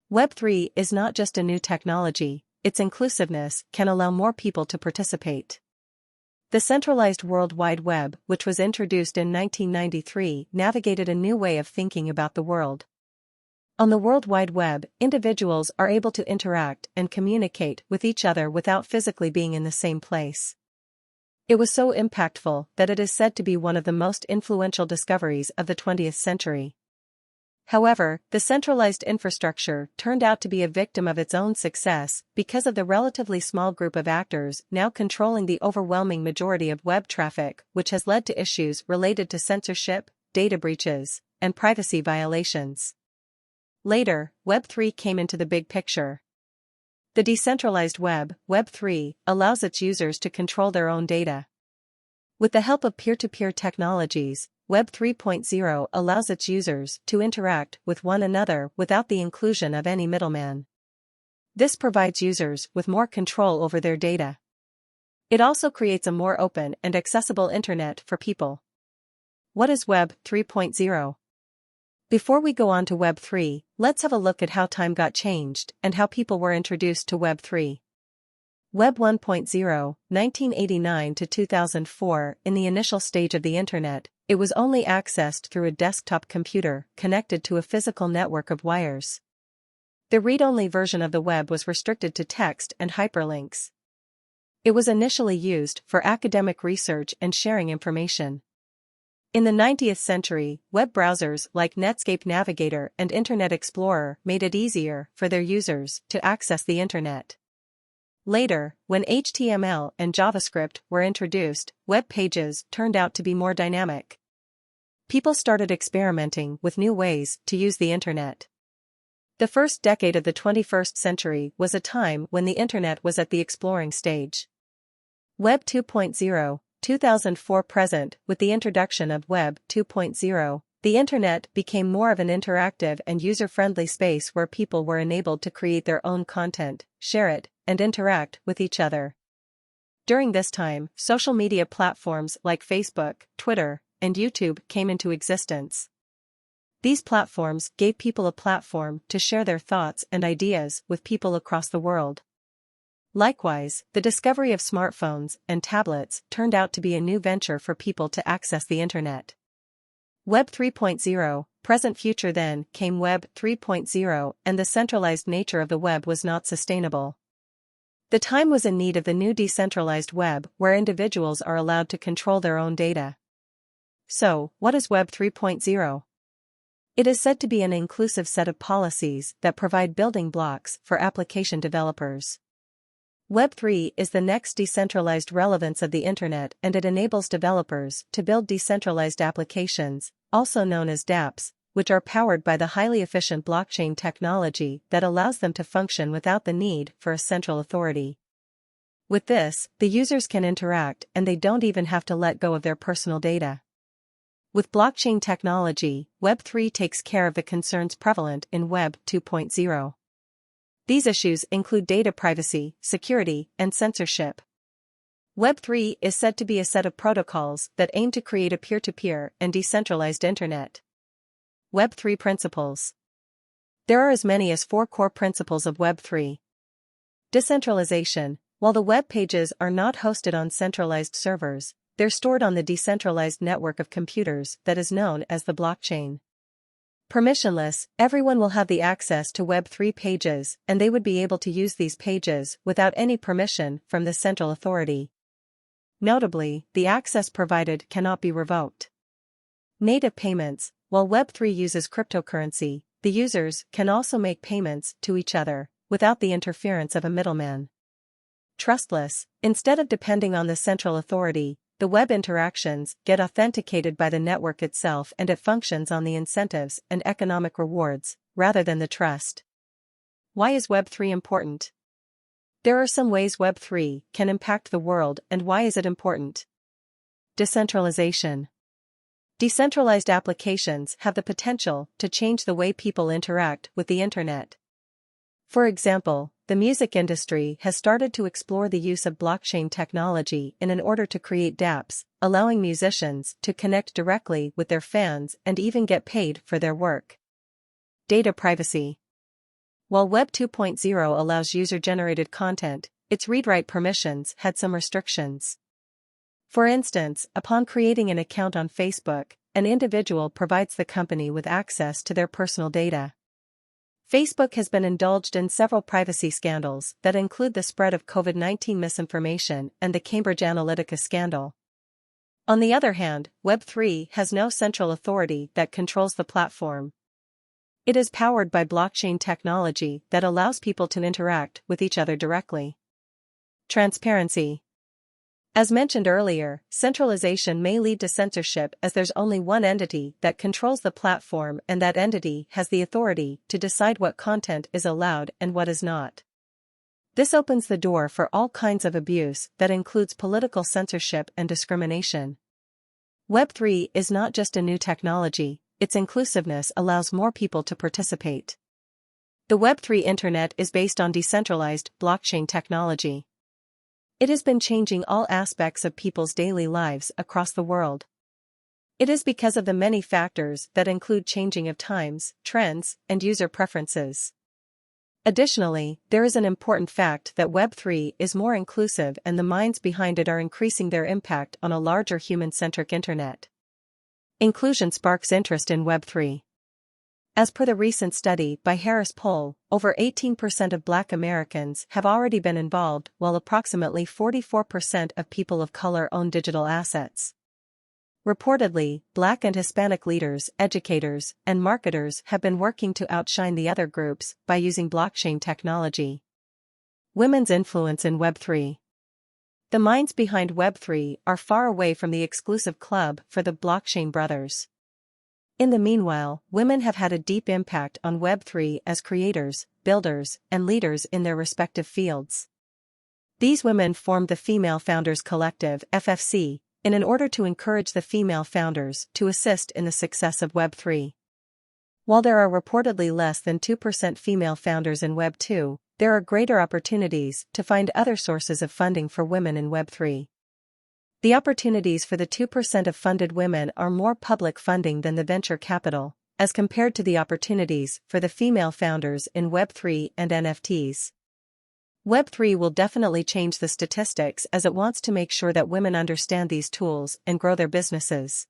Web3 is not just a new technology, its inclusiveness can allow more people to participate. The centralized World Wide Web, which was introduced in 1993, navigated a new way of thinking about the world. On the World Wide Web, individuals are able to interact and communicate with each other without physically being in the same place. It was so impactful that it is said to be one of the most influential discoveries of the 20th century. However, the centralized infrastructure turned out to be a victim of its own success because of the relatively small group of actors now controlling the overwhelming majority of web traffic, which has led to issues related to censorship, data breaches, and privacy violations. Later, Web3 came into the big picture. The decentralized web, Web3, allows its users to control their own data. With the help of peer-to-peer technologies, Web 3.0 allows its users to interact with one another without the inclusion of any middleman. This provides users with more control over their data. It also creates a more open and accessible internet for people. What is Web 3.0? Before we go on to Web 3, let's have a look at how time got changed and how people were introduced to Web 3. Web 1.0, 1989 to 2004. In the initial stage of the internet, it was only accessed through a desktop computer connected to a physical network of wires. The read-only version of the web was restricted to text and hyperlinks. It was initially used for academic research and sharing information. In the 20th century, web browsers like Netscape Navigator and Internet Explorer made it easier for their users to access the internet. Later, when HTML and JavaScript were introduced, web pages turned out to be more dynamic. People started experimenting with new ways to use the internet. The first decade of the 21st century was a time when the internet was at the exploring stage. Web 2.0, 2004 present. With the introduction of Web 2.0, the internet became more of an interactive and user-friendly space where people were enabled to create their own content, share it, and interact with each other. During this time, social media platforms like Facebook, Twitter, and YouTube came into existence. These platforms gave people a platform to share their thoughts and ideas with people across the world. Likewise, the discovery of smartphones and tablets turned out to be a new venture for people to access the internet. Web 3.0, present future. Then came Web 3.0, and the centralized nature of the web was not sustainable. The time was in need of the new decentralized web where individuals are allowed to control their own data. So, what is Web 3.0? It is said to be an inclusive set of policies that provide building blocks for application developers. Web 3 is the next decentralized relevance of the internet, and it enables developers to build decentralized applications, also known as dApps, which are powered by the highly efficient blockchain technology that allows them to function without the need for a central authority. With this, the users can interact and they don't even have to let go of their personal data. With blockchain technology, Web 3 takes care of the concerns prevalent in Web 2.0. These issues include data privacy, security, and censorship. Web 3 is said to be a set of protocols that aim to create a peer-to-peer and decentralized internet. Web 3 principles. There are as many as 4 core principles of Web 3. Decentralization. While the web pages are not hosted on centralized servers, they're stored on the decentralized network of computers that is known as the blockchain. Permissionless, everyone will have the access to Web 3 pages, and they would be able to use these pages without any permission from the central authority. Notably, the access provided cannot be revoked. Native payments. While Web 3 uses cryptocurrency, the users can also make payments to each other without the interference of a middleman. Trustless. Instead of depending on the central authority, the web interactions get authenticated by the network itself, and it functions on the incentives and economic rewards, rather than the trust. Why is Web 3 important? There are some ways Web 3 can impact the world, and why is it important? Decentralization. Decentralized applications have the potential to change the way people interact with the internet. For example, the music industry has started to explore the use of blockchain technology in order to create dApps, allowing musicians to connect directly with their fans and even get paid for their work. Data privacy. While Web 2.0 allows user-generated content, its read-write permissions had some restrictions. For instance, upon creating an account on Facebook, an individual provides the company with access to their personal data. Facebook has been indulged in several privacy scandals that include the spread of COVID-19 misinformation and the Cambridge Analytica scandal. On the other hand, Web3 has no central authority that controls the platform. It is powered by blockchain technology that allows people to interact with each other directly. Transparency. As mentioned earlier, centralization may lead to censorship as there's only one entity that controls the platform, and that entity has the authority to decide what content is allowed and what is not. This opens the door for all kinds of abuse that includes political censorship and discrimination. Web3 is not just a new technology, its inclusiveness allows more people to participate. The Web3 Internet is based on decentralized blockchain technology. It has been changing all aspects of people's daily lives across the world. It is because of the many factors that include changing of times, trends, and user preferences. Additionally, there is an important fact that Web3 is more inclusive, and the minds behind it are increasing their impact on a larger human-centric internet. Inclusion sparks interest in Web3. As per the recent study by Harris Poll, over 18% of Black Americans have already been involved, while approximately 44% of people of color own digital assets. Reportedly, Black and Hispanic leaders, educators, and marketers have been working to outshine the other groups by using blockchain technology. Women's influence in Web3. The minds behind Web3 are far away from the exclusive club for the blockchain brothers. In the meanwhile, women have had a deep impact on Web3 as creators, builders, and leaders in their respective fields. These women formed the Female Founders Collective (FFC) in order to encourage the female founders to assist in the success of Web3. While there are reportedly less than 2% female founders in Web2, there are greater opportunities to find other sources of funding for women in Web3. The opportunities for the 2% of funded women are more public funding than the venture capital, as compared to the opportunities for the female founders in Web3 and NFTs. Web3 will definitely change the statistics as it wants to make sure that women understand these tools and grow their businesses.